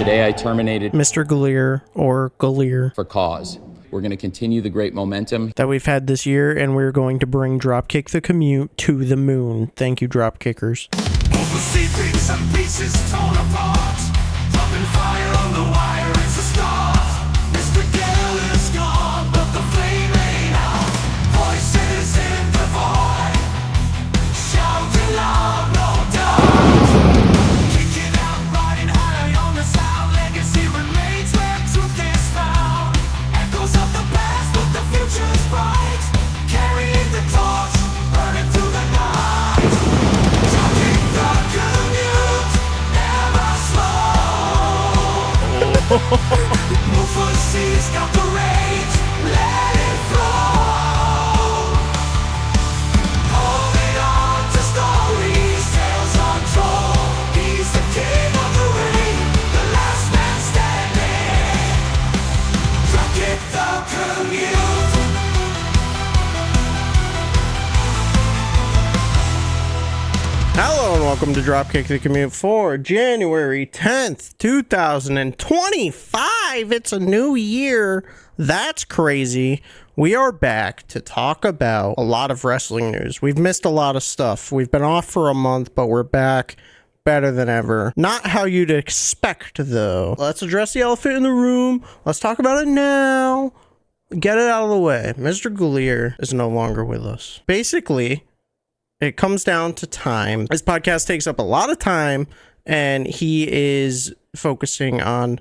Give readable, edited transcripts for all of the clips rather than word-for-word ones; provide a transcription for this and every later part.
Today I terminated MrGaleer or Galeer for cause. We're going to continue the great momentum that we've had this year, and we're going to bring Dropkick the Commute to the moon. Thank you, Dropkickers. Mufussy bits and pieces torn apart, dropping fire on the wire, it's a start. MrGaleer is gone, but the flame ain't out. Voices in the void, shouting loud, no doubt. Kicking out, riding high on the sound, legacy remains where truth is found. Echoes of the past, but the future's bright, carrying the torch, burning through the night. Dropping the commute, never slow. Mufussy's got the rage, let it flow. Holding on to stories, tales untold. He's the king of the ring, the last man standing. Dropkick the commute. Hello and welcome to Dropkick the Commute for January 10th, 2025. It's a new year. That's crazy. We are back to talk about a lot of wrestling news. We've missed a lot of stuff. We've been off for a month, but we're back better than ever. Not how you'd expect, though. Let's address the elephant in the room. Let's talk about it now. Get it out of the way. MrGaleer is no longer with us. Basically, it comes down to time. His podcast takes up a lot of time, and he is focusing on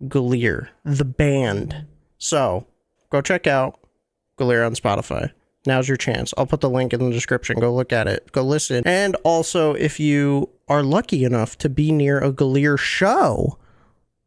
Galeer, the band. So, go check out Galeer on Spotify. Now's your chance. I'll put the link in the description. Go look at it. Go listen. And also, if you are lucky enough to be near a Galeer show,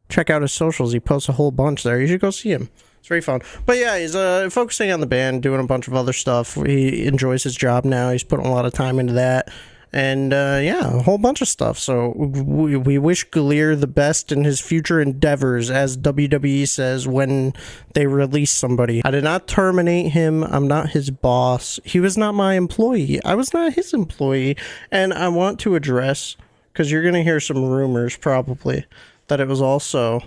check out his socials. He posts a whole bunch there. You should go see him. It's very fun. But yeah, he's focusing on the band, doing a bunch of other stuff. He enjoys his job now. He's putting a lot of time into that. And yeah, a whole bunch of stuff. So we wish Galeer the best in his future endeavors, as WWE says when they release somebody. I did not terminate him. I'm not his boss. He was not my employee. I was not his employee. And I want to address, because you're going to hear some rumors probably, that it was also,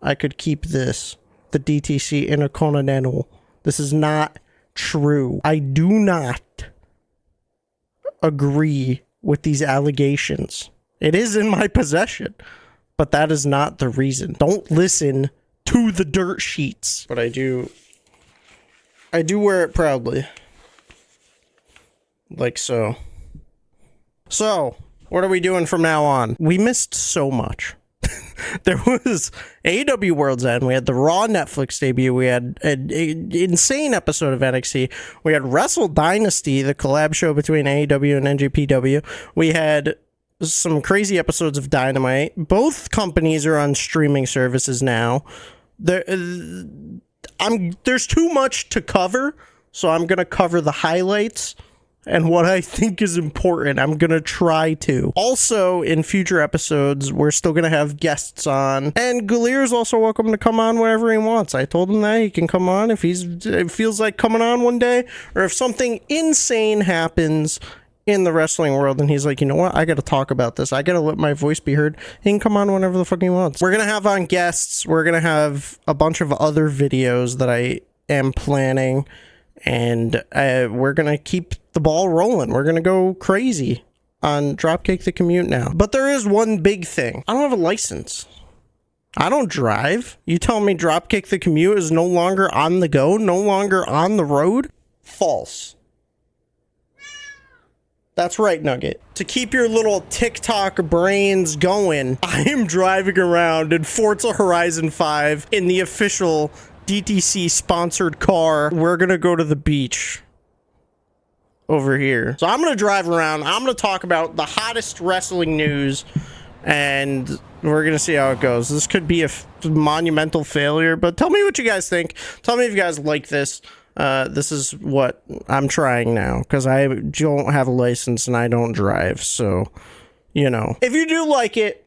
I could keep this, the DTC Intercontinental. This is not true. I do not agree with these allegations. It is in my possession, but that is not the reason. Don't listen to the dirt sheets. But I do wear it proudly. Like so. So, what are we doing from now on? We missed so much. There was AEW World's End. We had the Raw Netflix debut. We had an insane episode of NXT. We had Wrestle Dynasty, the collab show between AEW and NJPW. We had some crazy episodes of Dynamite. Both companies are on streaming services now. There's too much to cover, so I'm going to cover the highlights and what I think is important. I'm going to try to. Also, in future episodes, we're still going to have guests on. And Galeer is also welcome to come on whenever he wants. I told him that he can come on if it feels like coming on one day. Or if something insane happens in the wrestling world and he's like, you know what? I got to talk about this. I got to let my voice be heard. He can come on whenever the fuck he wants. We're going to have on guests. We're going to have a bunch of other videos that I am planning. And we're going to keep the ball rolling. We're going to go crazy on Dropkick the Commute now. But there is one big thing. I don't have a license. I don't drive. You tell me Dropkick the Commute is no longer on the go, no longer on the road? False. That's right, Nugget. To keep your little TikTok brains going, I am driving around in Forza Horizon 5 in the official DTC sponsored car. We're gonna go to the beach over here. So I'm gonna drive around. I'm gonna talk about the hottest wrestling news, and we're gonna see how it goes. This could be a monumental failure, but tell me what you guys think. Tell me if you guys like this. This is what I'm trying now, because I don't have a license and I don't drive. So, you know, if you do like it,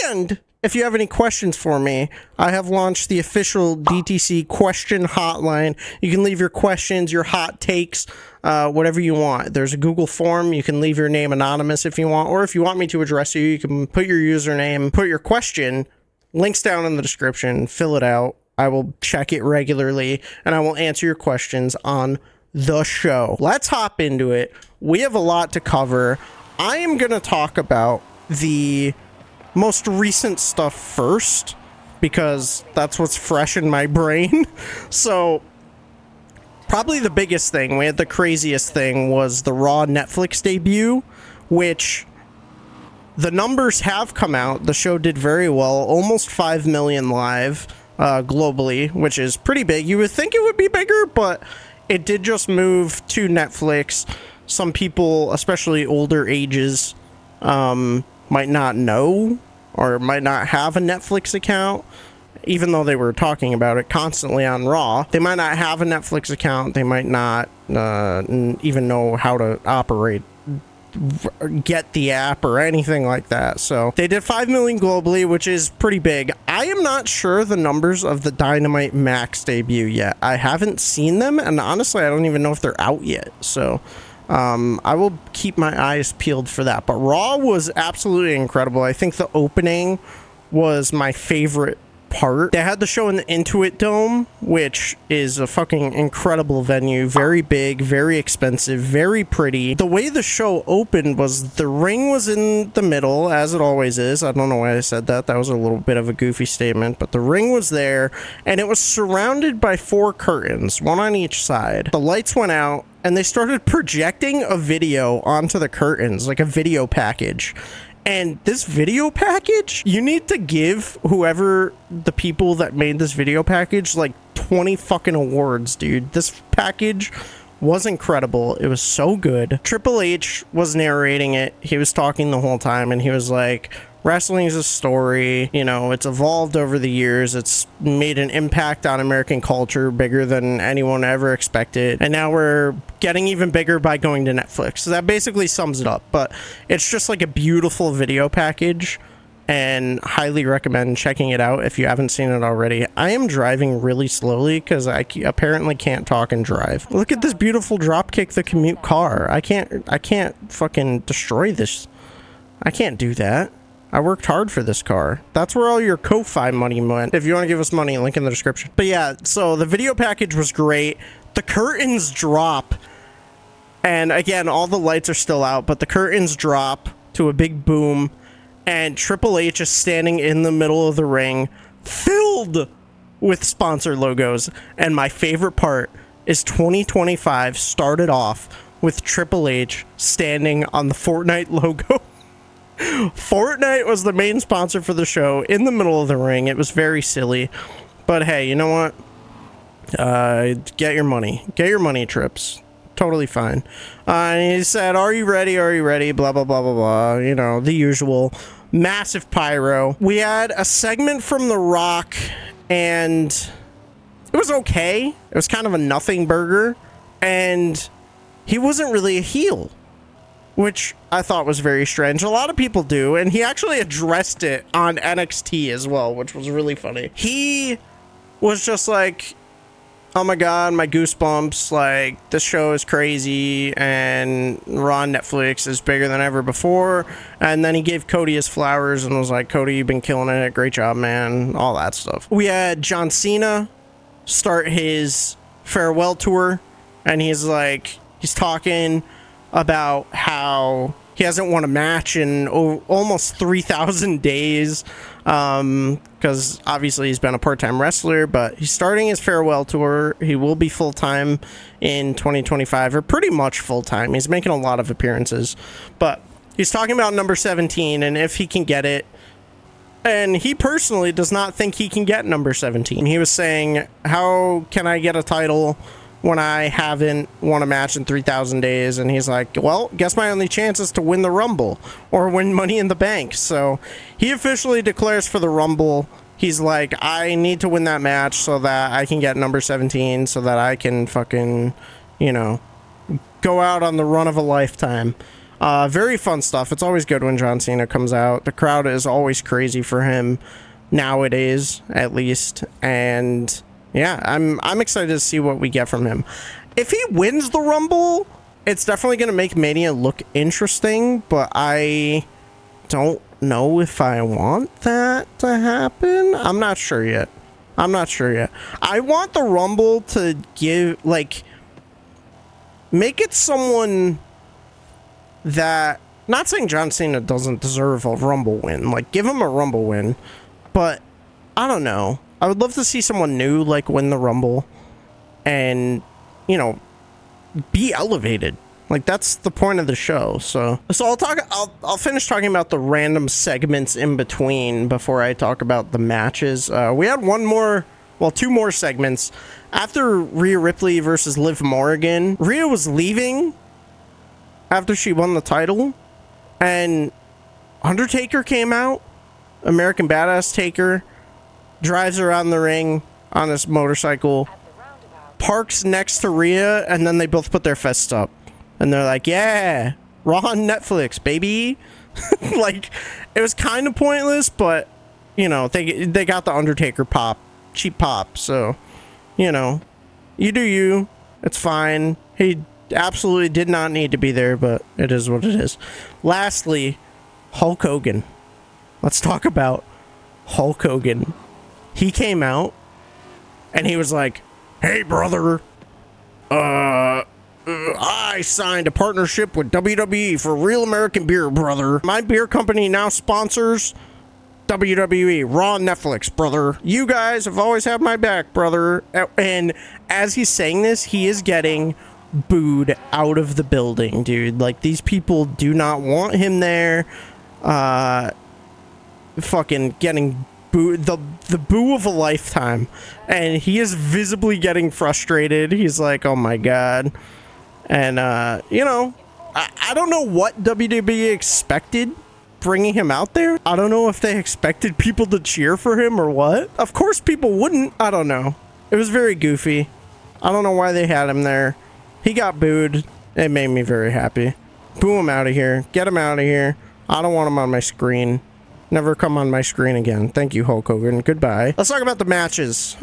and if you have any questions for me, I have launched the official DTC question hotline. You can leave your questions, your hot takes, whatever you want. There's a Google form. You can leave your name anonymous if you want, or if you want me to address you, you can put your username, put your question, Links down in the description. Fill it out. I will check it regularly, and I will answer your questions on the show. Let's hop into it. We have a lot to cover. I am going to talk about the most recent stuff first, because that's what's fresh in my brain. So, probably the biggest thing, we had the craziest thing, was the Raw Netflix debut, which the numbers have come out. The show did very well, almost 5 million live globally, which is pretty big. You would think it would be bigger, but it did just move to Netflix. Some people, especially older ages, might not know or might not have a Netflix account, even though they were talking about it constantly on Raw. They might not have a Netflix account. They might not even know how to operate, get the app or anything like that. So they did 5 million globally, which is pretty big. I am not sure the numbers of the Dynamite MAX debut yet. I haven't seen them, and honestly I don't even know if they're out yet. So I will keep my eyes peeled for that. But Raw was absolutely incredible. I think the opening was my favorite part. They had the show in the Intuit Dome, which is a fucking incredible venue. Very big, very expensive, very pretty. The way the show opened was the ring was in the middle, as it always is. I don't know why I said that. That was a little bit of a goofy statement, but the ring was there, and it was surrounded by 4 curtains, one on each side. The lights went out, and they started projecting a video onto the curtains, like a video package. And this video package, you need to give whoever the people that made this video package like 20 fucking awards, dude. This package was incredible. It was so good. Triple H was narrating it. He was talking the whole time, and he was like, wrestling is a story, you know, it's evolved over the years, it's made an impact on American culture bigger than anyone ever expected, and now we're getting even bigger by going to Netflix. So that basically sums it up, but it's just like a beautiful video package, and highly recommend checking it out if you haven't seen it already. I am driving really slowly because I apparently can't talk and drive. Look at this beautiful Dropkick the Commute car. I can't fucking destroy this. I can't do that. I worked hard for this car. That's where all your Ko-Fi money went. If you want to give us money, link in the description. But yeah, so the video package was great. The curtains drop. And again, all the lights are still out, but the curtains drop to a big boom. And Triple H is standing in the middle of the ring, filled with sponsor logos. And my favorite part is 2025 started off with Triple H standing on the Fortnite logo. Fortnite was the main sponsor for the show in the middle of the ring. It was very silly, but hey, you know what? Get your money. Get your money, Trips. Totally fine. And he said, are you ready? Are you ready? Blah, blah, blah, blah, blah. You know, the usual. Massive pyro. We had a segment from The Rock, and it was okay. It was kind of a nothing burger, and he wasn't really a heel, which I thought was very strange. A lot of people do, and he actually addressed it on NXT as well, which was really funny. He was just like, oh my god, my goosebumps, like, this show is crazy, and Raw on Netflix is bigger than ever before. And then he gave Cody his flowers and was like, Cody, you've been killing it, great job, man, all that stuff. We had John Cena start his farewell tour, and he's talking about how he hasn't won a match in almost 3,000 days, because obviously he's been a part-time wrestler, but he's starting his farewell tour. He will be full-time in 2025, or pretty much full-time. He's making a lot of appearances, but he's talking about number 17 and if he can get it. And he personally does not think he can get number 17. He was saying, how can I get a title when I haven't won a match in 3,000 days? And he's like, well, guess my only chance is to win the Rumble or win Money in the Bank. So he officially declares for the Rumble. He's like, I need to win that match so that I can get number 17, so that I can fucking, you know, go out on the run of a lifetime. Very fun stuff. It's always good when John Cena comes out. The crowd is always crazy for him nowadays, at least. And yeah, I'm excited to see what we get from him. If he wins the Rumble, it's definitely going to make Mania look interesting, but I don't know if I want that to happen. I'm not sure yet. I want the Rumble to give, like, make it someone that, not saying John Cena doesn't deserve a Rumble win, like, give him a Rumble win, but I don't know. I would love to see someone new, like, win the Rumble and, you know, be elevated. Like, that's the point of the show. So I'll finish talking about the random segments in between before I talk about the matches. We had two more segments. After Rhea Ripley versus Liv Morgan, Rhea was leaving after she won the title, and Undertaker came out, American Badass Taker, drives around the ring on his motorcycle, parks next to Rhea, and then they both put their fists up. And they're like, yeah, Raw on Netflix, baby. Like, it was kind of pointless, but, you know, they got the Undertaker pop, cheap pop. So, you know, you do you. It's fine. He absolutely did not need to be there, but it is what it is. Lastly, Hulk Hogan. Let's talk about Hulk Hogan. He came out, and he was like, hey, brother, I signed a partnership with WWE for Real American Beer, brother. My beer company now sponsors WWE, Raw on Netflix, brother. You guys have always had my back, brother. And as he's saying this, he is getting booed out of the building, dude. Like, these people do not want him there. Fucking getting booed, the boo of a lifetime. And he is visibly getting frustrated. He's like, oh my god. And, you know, I don't know what WWE expected bringing him out there. I don't know if they expected people to cheer for him or what. Of course people wouldn't. I don't know. It was very goofy. I don't know why they had him there. He got booed. It made me very happy. Boo him out of here. Get him out of here. I don't want him on my screen. Never come on my screen again. Thank you, Hulk Hogan. Goodbye. Let's talk about the matches.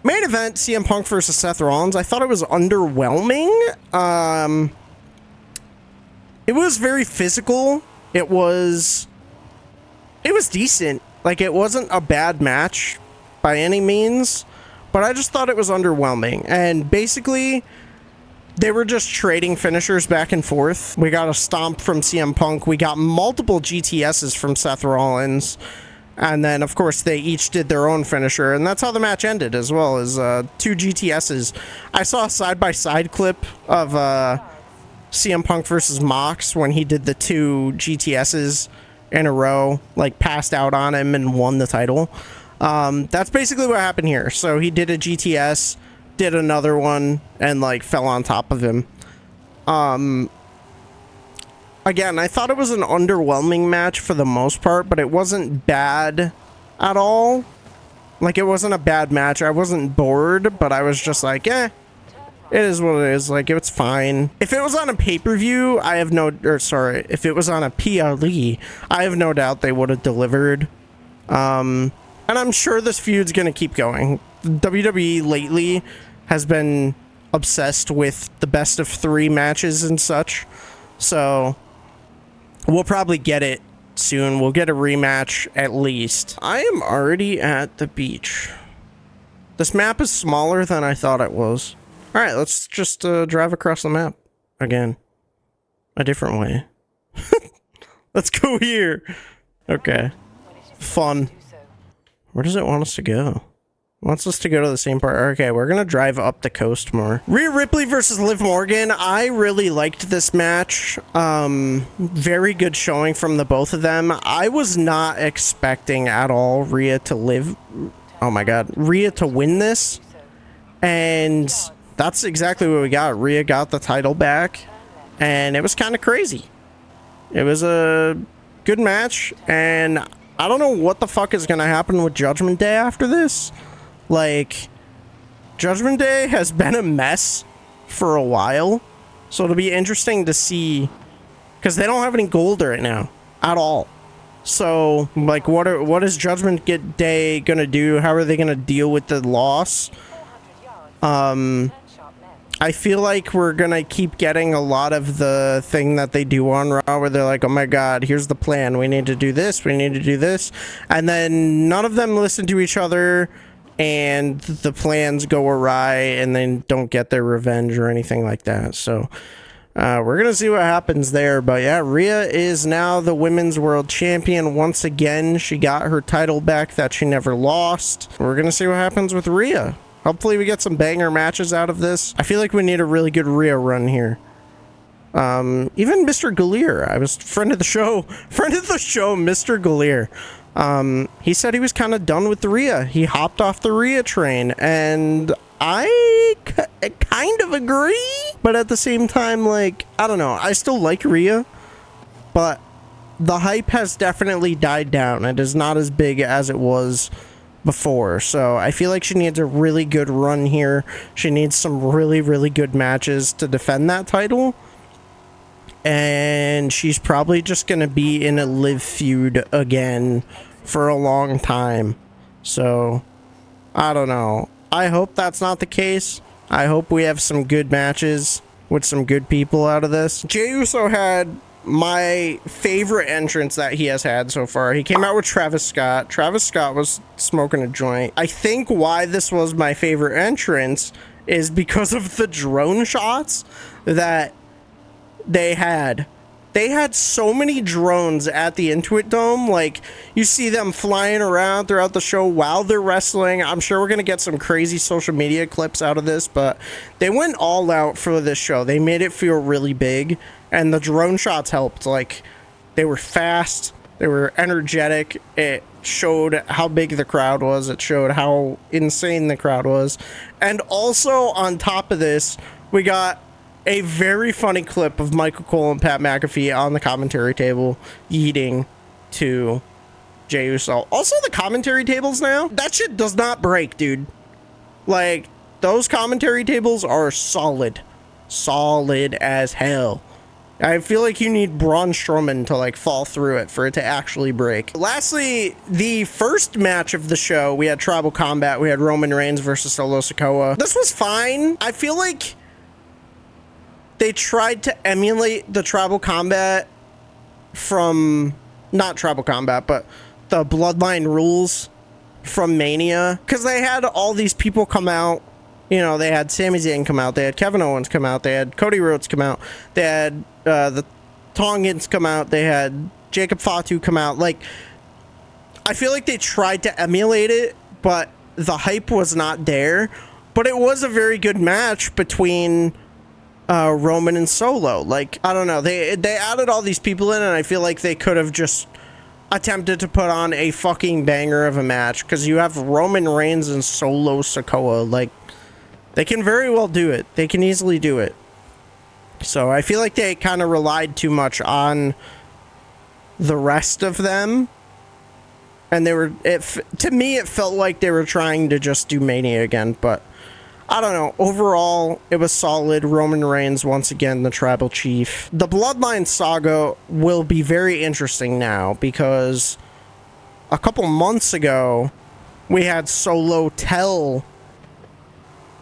Main event, CM Punk versus Seth Rollins. I thought it was underwhelming. It was very physical. It was decent. Like, it wasn't a bad match by any means, but I just thought it was underwhelming. And basically, they were just trading finishers back and forth. We got a stomp from CM Punk. We got multiple GTSs from Seth Rollins. And then, of course, they each did their own finisher. And that's how the match ended, as well as 2 GTSs. I saw a side-by-side clip of CM Punk versus Mox when he did the 2 GTSs in a row, like, passed out on him and won the title. That's basically what happened here. So he did a GTS, did another one, and, like, fell on top of him. Again, I thought it was an underwhelming match for the most part, but it wasn't bad at all. Like, it wasn't a bad match. I wasn't bored, but I was just like, it is what it is. Like, it's fine. If it was on a pay-per-view, if it was on a PLE, I have no doubt they would have delivered. And I'm sure this feud's gonna keep going. WWE lately has been obsessed with the best of 3 matches and such. So we'll probably get it soon. We'll get a rematch at least. I am already at the beach. This map is smaller than I thought it was. All right, let's just drive across the map again. A different way. Let's go here. Okay. Fun. Where does it want us to go? It wants us to go to the same part. Okay, we're gonna drive up the coast more. Rhea Ripley versus Liv Morgan. I really liked this match. Very good showing from the both of them. I was not expecting at all Rhea to win this. And that's exactly what we got. Rhea got the title back, and it was kind of crazy. It was a good match, and I don't know what the fuck is gonna happen with Judgment Day after this. Like, Judgment Day has been a mess for a while, so it'll be interesting to see, because they don't have any gold right now at all. So, like, what is Judgment Day gonna do? How are they gonna deal with the loss? I feel like we're gonna keep getting a lot of the thing that they do on Raw where they're like, oh my god, here's the plan, we need to do this, we need to do this, and then none of them listen to each other and the plans go awry and they don't get their revenge or anything like that. So we're gonna see what happens there. But yeah, Rhea is now the women's world champion once again. She got her title back that she never lost. We're gonna see what happens with Rhea. Hopefully we get some banger matches out of this. I feel like we need a really good Rhea run here. Even MrGaleer, I was friend of the show, Mr. Galeer. He said he was kind of done with the Rhea. He hopped off the Rhea train, and I kind of agree, but at the same time, like, I don't know. I still like Rhea, but the hype has definitely died down. It is not as big as it was before, so I feel like she needs a really good run here. She needs some really, really good matches to defend that title, and she's probably just gonna be in a live feud again for a long time. So I don't know. I hope that's not the case. I hope we have some good matches with some good people out of this. Jey Uso had my favorite entrance that he has had so far. He came out with Travis Scott. Travis Scott was smoking a joint. I think why this was my favorite entrance is because of the drone shots that they had. They had so many drones at the Intuit Dome. Like, you see them flying around throughout the show while they're wrestling. I'm sure we're going to get some crazy social media clips out of this, but they went all out for this show. They made it feel really big, and the drone shots helped. Like, they were fast, they were energetic. It showed how big the crowd was. It showed how insane the crowd was. And also, on top of this, we got a very funny clip of Michael Cole and Pat McAfee on the commentary table yeeting to Jey Uso. Also, the commentary tables now, that shit does not break, dude. Like, those commentary tables are solid. Solid as hell. I feel like you need Braun Strowman to, like, fall through it for it to actually break. Lastly, the first match of the show, we had Tribal Combat. We had Roman Reigns versus Solo Sikoa. This was fine. I feel like they tried to emulate the Tribal Combat from, not Tribal Combat, but the Bloodline Rules from Mania. Because they had all these people come out. You know, they had Sami Zayn come out. They had Kevin Owens come out. They had Cody Rhodes come out. They had the Tongans come out. They had Jacob Fatu come out. Like, I feel like they tried to emulate it, but the hype was not there. But it was a very good match between Roman and Solo. Like, I don't know, they added all these people in, and I feel like they could have just attempted to put on a fucking banger of a match, because you have Roman Reigns and Solo Sikoa. Like, they can very well do it. They can easily do it. So I feel like they kind of relied too much on the rest of them, and they were, to me it felt like they were trying to just do Mania again. But I don't know. Overall, it was solid. Roman Reigns, once again, the tribal chief. The Bloodline saga will be very interesting now, because a couple months ago, we had Solo tell,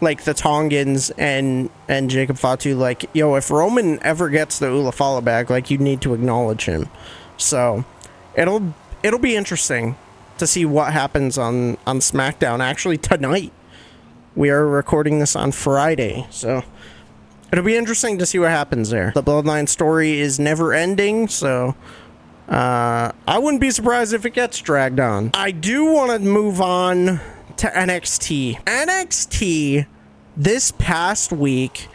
like, the Tongans and Jacob Fatu, like, yo, if Roman ever gets the Ulafala back, like, you need to acknowledge him. So it'll be interesting to see what happens on SmackDown, actually tonight. We are recording this on Friday, so it'll be interesting to see what happens there. The Bloodline story is never ending, so I wouldn't be surprised if it gets dragged on. I do want to move on to NXT. NXT this past week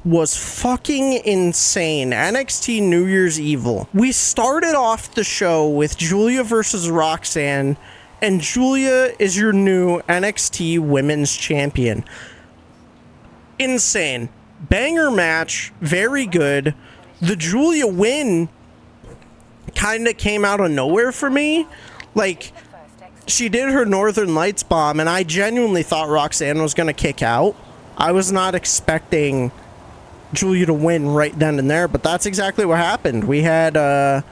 was fucking insane. NXT New Year's Evil. We started off the show with Julia versus Roxanne, and Julia is your new NXT Women's Champion. Insane. Banger match. Very good. The Julia win kind of came out of nowhere for me. Like, she did her Northern Lights bomb, and I genuinely thought Roxanne was going to kick out. I was not expecting Julia to win right then and there, but that's exactly what happened. We had the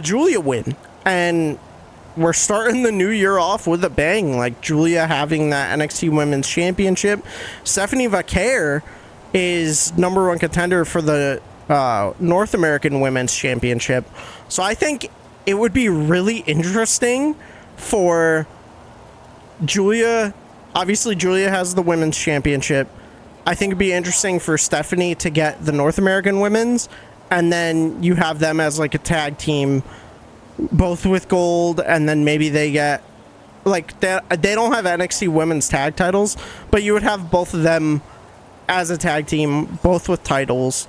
Julia win, and we're starting the new year off with a bang. Like Julia having that NXT Women's Championship. Stephanie Vaquer is #1 contender for the North American Women's Championship. So I think it would be really interesting for Julia. Obviously, Julia has the Women's Championship. I think it'd be interesting for Stephanie to get the North American Women's, and then you have them as like a tag team, both with gold, and then maybe they get like they don't have NXT Women's tag titles, but you would have both of them as a tag team, both with titles,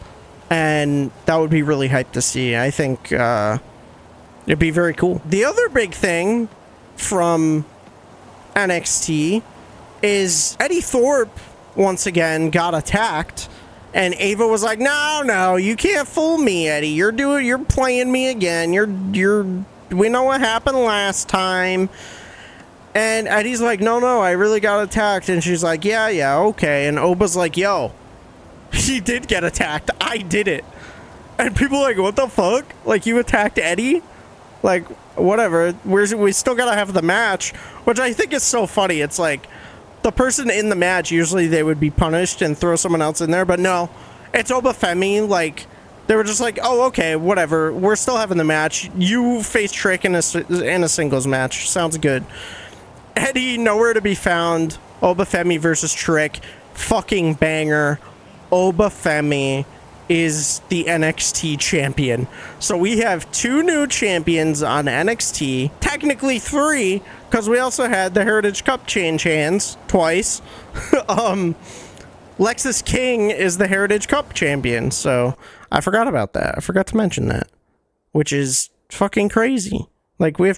and that would be really hyped to see. I think it'd be very cool. The other big thing from NXT is Eddie Thorpe once again got attacked, and Ava was like, no, you can't fool me, Eddie. You're playing me again. We know what happened last time. And Eddie's like, no, I really got attacked. And she's like, yeah, okay. And Oba's like, yo, he did get attacked. I did it. And people are like, what the fuck? Like, you attacked Eddie? Like, whatever. We still gotta have the match, which I think is so funny. It's like, the person in the match, usually they would be punished and throw someone else in there, but no, it's Oba Femi. Like, they were just like, oh, okay, whatever, we're still having the match. You face Trick in a singles match. Sounds good. Eddie, nowhere to be found. Oba Femi versus Trick. Fucking banger. Oba Femi is the NXT champion. So we have 2 new champions on NXT. Technically 3, because we also had the Heritage Cup change hands twice. Lexis King is the Heritage Cup champion, so I forgot about that. I forgot to mention that, which is fucking crazy. Like, we have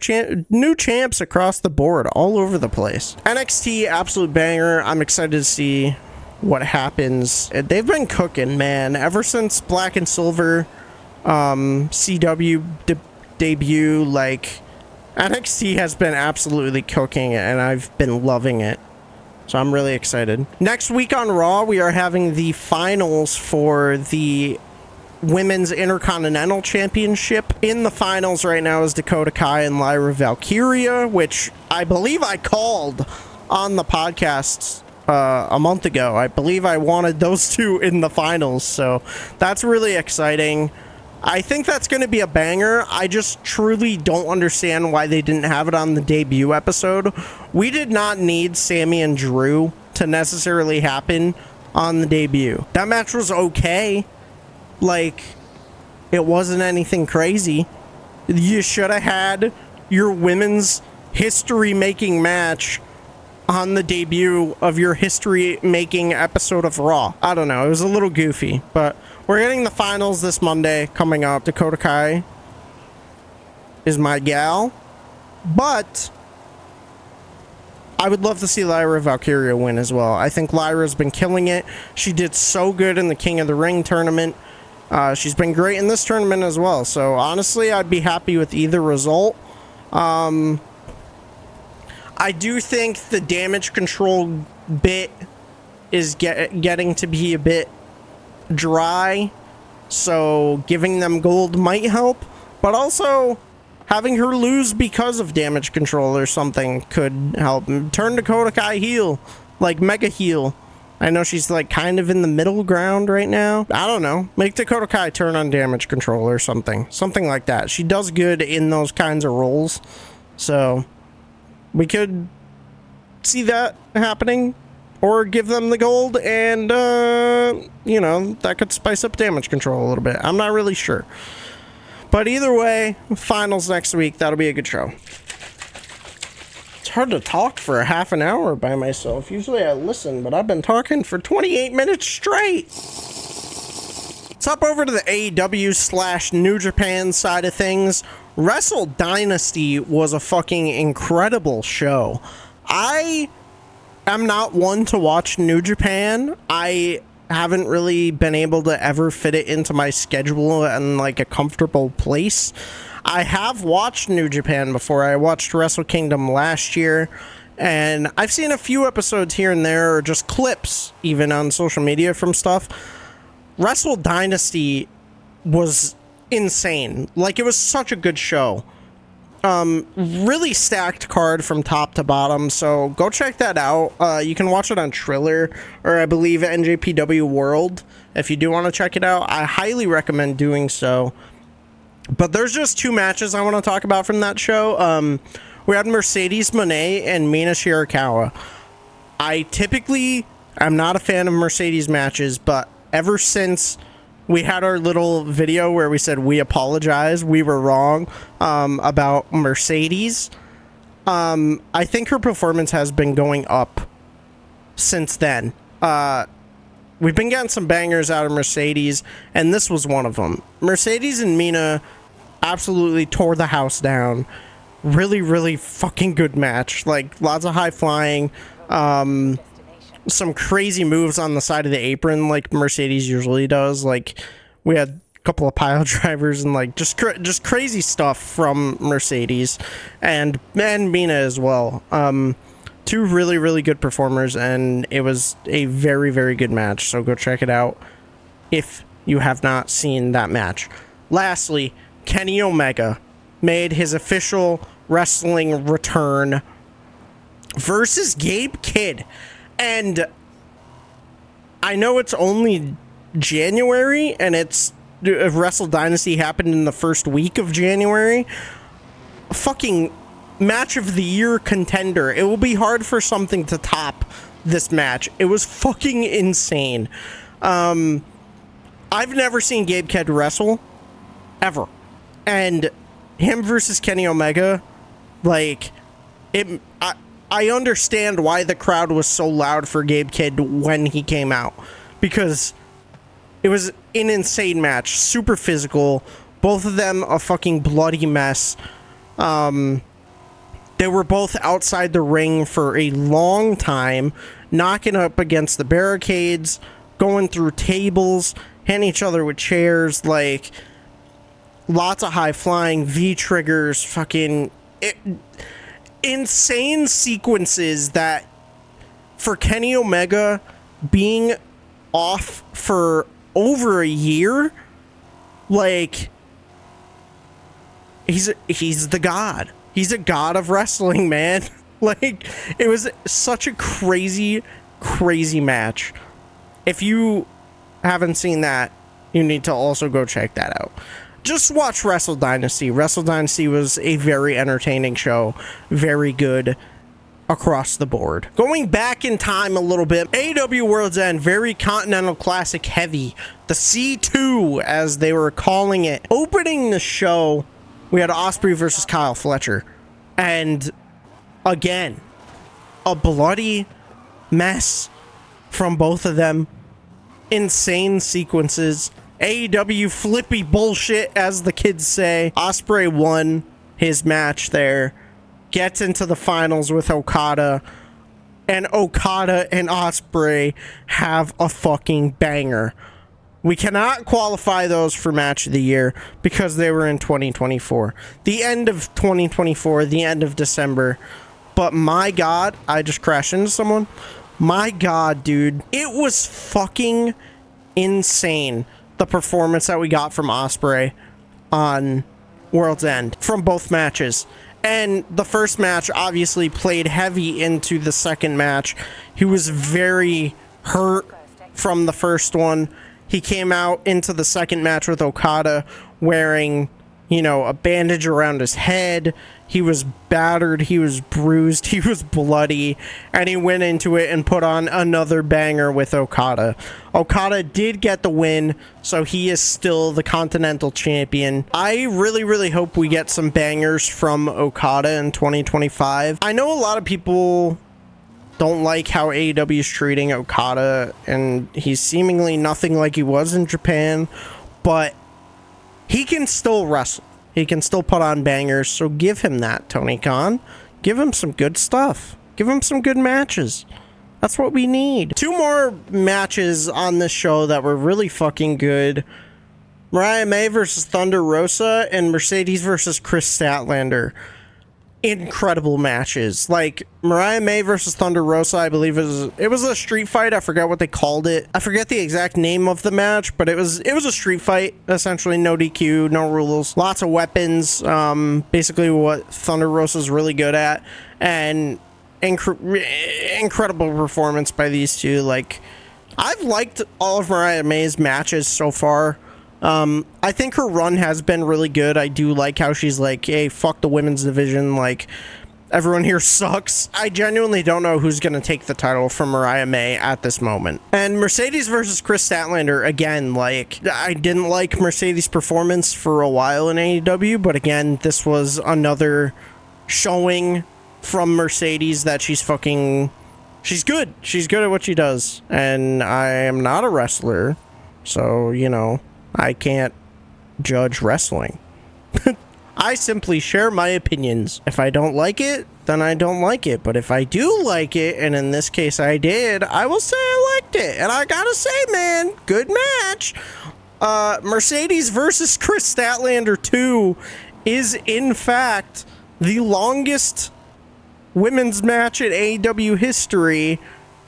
new champs across the board, all over the place. NXT, absolute banger. I'm excited to see what happens. They've been cooking, man, ever since Black and Silver CW debut. Like, NXT has been absolutely cooking, and I've been loving it. So I'm really excited. Next week on Raw, we are having the finals for the Women's Intercontinental Championship. In the finals right now is Dakota Kai and Lyra Valkyria, which I believe I called on the podcast a month ago. I believe I wanted those 2 in the finals, so that's really exciting. I think that's going to be a banger. I just truly don't understand why they didn't have it on the debut episode. We did not need Sammy and Drew to necessarily happen on the debut. That match was okay. Like, it wasn't anything crazy. You should have had your women's history-making match on the debut of your history-making episode of Raw. I don't know. It was a little goofy, but we're getting the finals this Monday coming up. Dakota Kai is my gal, but I would love to see Lyra Valkyria win as well. I think Lyra's been killing it. She did so good in the King of the Ring tournament. She's been great in this tournament as well. So honestly, I'd be happy with either result. I do think the damage control bit is getting to be a bit dry, so giving them gold might help, but also having her lose because of damage control or something could help. Turn Dakota Kai heel, like mega heel. I know she's like kind of in the middle ground right now. I don't know. Make Dakota Kai turn on damage control or something like that. She does good in those kinds of roles, so we could see that happening, or give them the gold, and you know, that could spice up damage control a little bit. I'm not really sure, but either way, finals next week. That'll be a good show. It's hard to talk for a half an hour by myself. Usually I listen, but I've been talking for 28 minutes straight. Let's hop over to the AEW / New Japan side of things. Wrestle Dynasty was a fucking incredible show. I am not one to watch New Japan. I haven't really been able to ever fit it into my schedule in like a comfortable place. I have watched New Japan before. I watched Wrestle Kingdom last year, and I've seen a few episodes here and there, or just clips even on social media from stuff. Wrestle Dynasty was insane. Like, it was such a good show. Really stacked card from top to bottom, so go check that out. You can watch it on Triller, or I believe NJPW World, if you do want to check it out. I highly recommend doing so. But there's just 2 matches I want to talk about from that show. We had Mercedes Moné and Mina Shirakawa. I typically am not a fan of Mercedes matches, but ever since we had our little video where we said we apologize, we were wrong about Mercedes, I think her performance has been going up since then. We've been getting some bangers out of Mercedes, and this was one of them. Mercedes and Mina absolutely tore the house down. Really, really fucking good match. Like, lots of high flying, some crazy moves on the side of the apron like Mercedes usually does. Like, we had a couple of pile drivers and like just crazy stuff from Mercedes and Mina as well. 2 really, really good performers, and it was a very, very good match. So go check it out if you have not seen that match. Lastly, Kenny Omega made his official wrestling return versus Gabe Kidd. And I know it's only January, and it's Wrestle Dynasty happened in the first week of January. Fucking match of the year contender. It will be hard for something to top this match. It was fucking insane. I've never seen Gabe Kidd wrestle ever, and him versus Kenny Omega, like, it. I understand why the crowd was so loud for Gabe Kidd when he came out, because it was an insane match, super physical. Both of them a fucking bloody mess. They were both outside the ring for a long time, knocking up against the barricades, going through tables, hitting each other with chairs, like, lots of high flying, V-triggers, fucking insane sequences that, for Kenny Omega being off for over a year, like, he's the god. He's a god of wrestling, man. Like, it was such a crazy, crazy match. If you haven't seen that, you need to also go check that out. Just watch Wrestle Dynasty. Wrestle Dynasty was a very entertaining show. Very good across the board. Going back in time a little bit, AEW World's End, very Continental Classic heavy. The C2, as they were calling it. Opening the show, we had Ospreay versus Kyle Fletcher. And again, a bloody mess from both of them. Insane sequences. AEW flippy bullshit, as the kids say. Ospreay won his match there. Gets into the finals with Okada. And Okada and Ospreay have a fucking banger. We cannot qualify those for match of the year because they were in 2024. The end of 2024, the end of December. But my God, I just crashed into someone. My God, dude. It was fucking insane, the performance that we got from Ospreay on World's End from both matches. And the first match obviously played heavy into the second match. He was very hurt from the first one. He came out into the second match with Okada wearing, you know, a bandage around his head. He was battered, he was bruised, he was bloody, and he went into it and put on another banger with Okada. Okada did get the win, so he is still the Continental Champion. I really, really hope we get some bangers from Okada in 2025. I know a lot of people don't like how AEW is treating Okada, and he's seemingly nothing like he was in Japan, but he can still wrestle. He can still put on bangers, so give him that, Tony Khan. Give him some good stuff. Give him some good matches. That's what we need. 2 more matches on this show that were really fucking good. Mariah May versus Thunder Rosa and Mercedes versus Chris Statlander. incredible matches. Like Mariah May versus Thunder Rosa, I believe it was a street fight. I forgot what they called it. I forget the exact name of the match, but it was a street fight, essentially. No DQ, no rules, lots of weapons, basically what Thunder Rosa's really good at, and incredible performance by these two. Like, I've liked all of Mariah May's matches so far. I think her run has been really good. I do like how she's like, hey, fuck the women's division, like, everyone here sucks. I genuinely don't know who's going to take the title from Mariah May at this moment. And Mercedes versus Chris Statlander, again, like, I didn't like Mercedes' performance for a while in AEW, but again, this was another showing from Mercedes that she's good. She's good at what she does. And I am not a wrestler, so, you know, I can't judge wrestling. I simply share my opinions. If I don't like it, then I don't like it. But if I do like it, and in this case I did, I will say I liked it. And I gotta say, man, good match. Mercedes versus Chris Statlander 2 is, in fact, the longest women's match in AEW history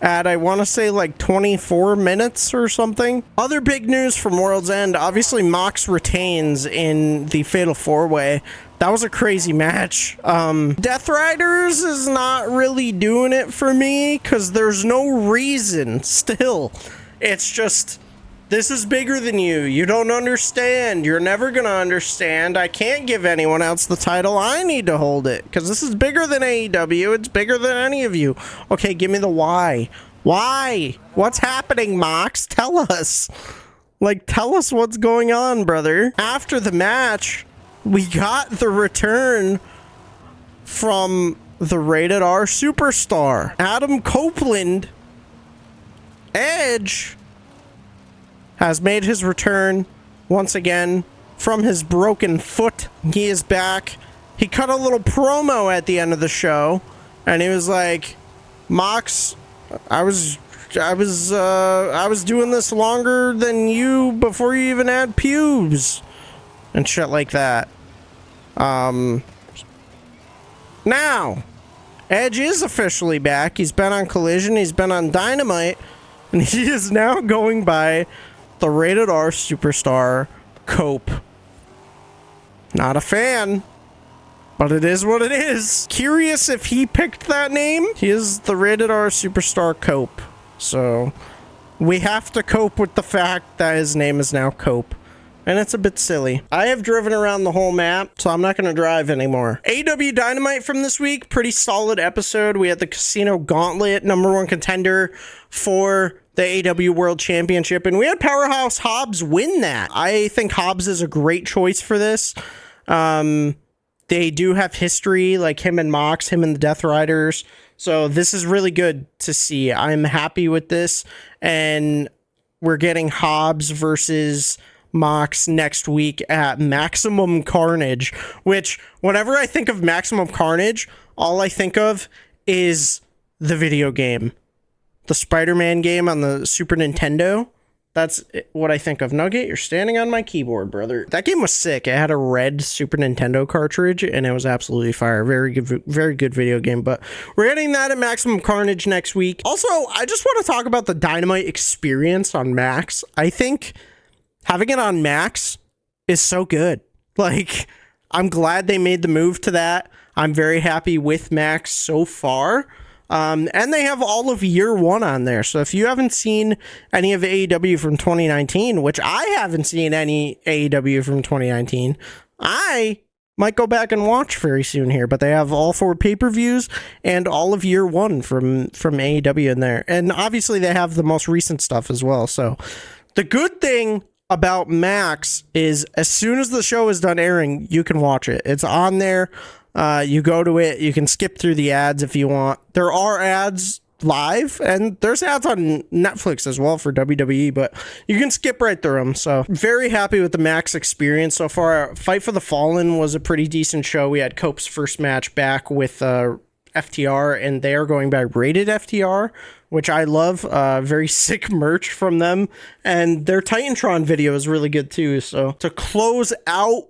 at, I want to say, like 24 minutes or something. Other big news from World's End, obviously Mox retains in the Fatal 4-Way. That was a crazy match. Death Riders is not really doing it for me because there's no reason still. It's just, this is bigger than you. You don't understand. You're never going to understand. I can't give anyone else the title. I need to hold it because this is bigger than AEW. It's bigger than any of you. Okay, give me the why. Why? What's happening, Mox? Tell us. Like, tell us what's going on, brother. After the match, we got the return from the Rated R Superstar, Adam Copeland. Edge has made his return once again from his broken foot. He is back. He cut a little promo at the end of the show, and he was like, Mox, I was doing this longer than you before you even had pubes and shit like that. Now Edge is officially back. He's been on Collision, he's been on Dynamite, and he is now going by the Rated R Superstar Cope. Not a fan, but it is what it is. Curious if he picked that name. He is the Rated R Superstar Cope. So we have to cope with the fact that his name is now Cope. And it's a bit silly. I have driven around the whole map, so I'm not going to drive anymore. AEW Dynamite from this week, pretty solid episode. We had the Casino Gauntlet, #1 contender for the AEW World Championship, and we had Powerhouse Hobbs win that. I think Hobbs is a great choice for this. They do have history, like him and Mox, him and the Death Riders, so this is really good to see. I'm happy with this, and we're getting Hobbs versus Mox next week at Maximum Carnage, which, whenever I think of Maximum Carnage, all I think of is the video game. The Spider-Man game on the Super Nintendo. That's what I think of. Nugget, you're standing on my keyboard, brother. That game was sick. It had a red Super Nintendo cartridge, and it was absolutely fire. Very good video game, but we're getting that at Maximum Carnage next week. Also, I just want to talk about the Dynamite experience on Max. I think having it on Max is so good. Like, I'm glad they made the move to that. I'm very happy with Max so far. And they have all of year one on there. So if you haven't seen any of AEW from 2019, which I haven't seen any AEW from 2019, I might go back and watch very soon here. But they have all 4 pay-per-views and all of year one from AEW in there. And obviously they have the most recent stuff as well. So the good thing about Max is as soon as the show is done airing, you can watch it. It's on there. You go to it, you can skip through the ads if you want. There are ads live, and there's ads on Netflix as well for WWE, but you can skip right through them. So very happy with the Max experience so far. Fight for the Fallen was a pretty decent show. We had Cope's first match back with FTR, and they are going by Rated FTR, which I love. Very sick merch from them, and their Titantron video is really good too. So to close out,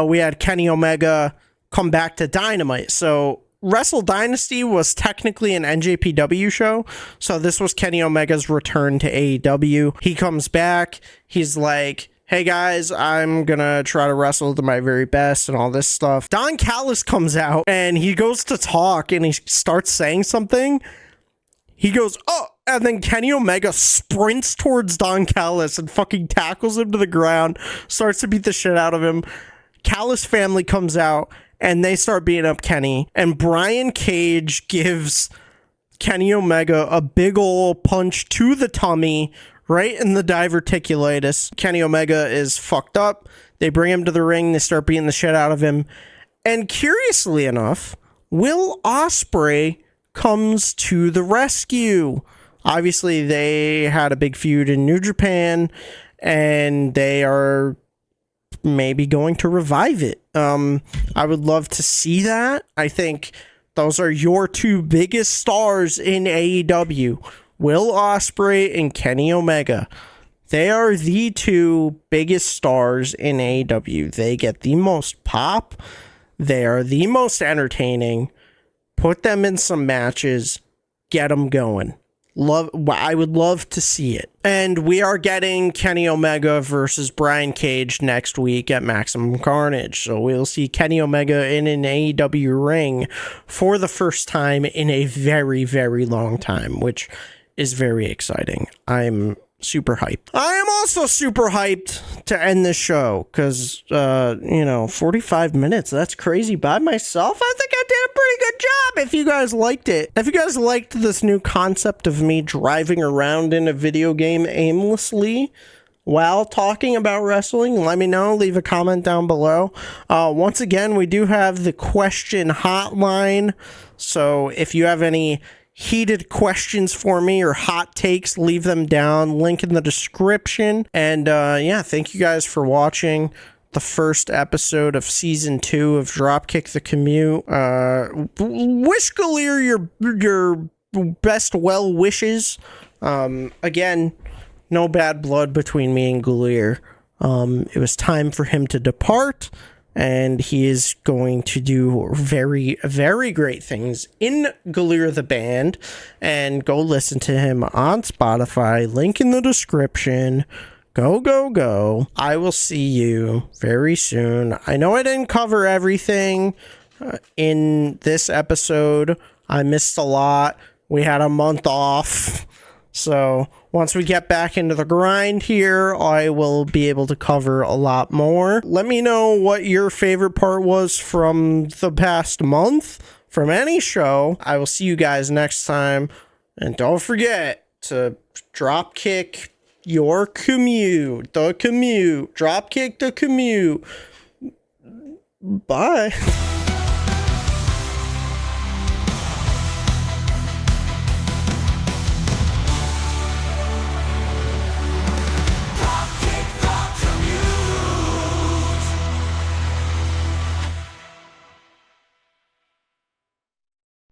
we had Kenny Omega, come back to Dynamite. So Wrestle Dynasty was technically an NJPW show, so this was Kenny Omega's return to AEW. He comes back, he's like, hey guys, I'm gonna try to wrestle to my very best and all this stuff. Don Callis comes out and he goes to talk and he starts saying something. He goes, oh, and then Kenny Omega sprints towards Don Callis and fucking tackles him to the ground, starts to beat the shit out of him. Callis family comes out and they start beating up Kenny, and Brian Cage gives Kenny Omega a big ol' punch to the tummy, right in the diverticulitis. Kenny Omega is fucked up. They bring him to the ring. They start beating the shit out of him. And curiously enough, Will Ospreay comes to the rescue. Obviously, they had a big feud in New Japan, and they are maybe going to revive it. I would love to see that. I think those are your two biggest stars in AEW, Will Ospreay and Kenny Omega. They are the two biggest stars in AEW. They get the most pop. They are the most entertaining. Put them in some matches. Get them going. I would love to see it. And we are getting Kenny Omega versus Brian Cage next week at Maximum Carnage. So we'll see Kenny Omega in an AEW ring for the first time in a very, very long time, which is very exciting. I'm super hyped. I am also super hyped to end this show because, 45 minutes, that's crazy by myself. I think I did a pretty good job if you guys liked it. If you guys liked this new concept of me driving around in a video game aimlessly while talking about wrestling, let me know. Leave a comment down below. Once again, we do have the question hotline. So if you have any heated questions for me or hot takes, leave them down. Link in the description. And thank you guys for watching the first episode of season 2 of Dropkick the Commute. Wish Galeer your best well wishes. Again, no bad blood between me and Galeer. It was time for him to depart, and he is going to do very, very great things in Galeer the Band. And go listen to him on Spotify. Link in the description. Go, go, go. I will see you very soon. I know I didn't cover everything in this episode. I missed a lot. We had a month off. So once we get back into the grind here, I will be able to cover a lot more. Let me know what your favorite part was from the past month, from any show. I will see you guys next time. And don't forget to dropkick your commute. The Commute. Dropkick the Commute. Bye.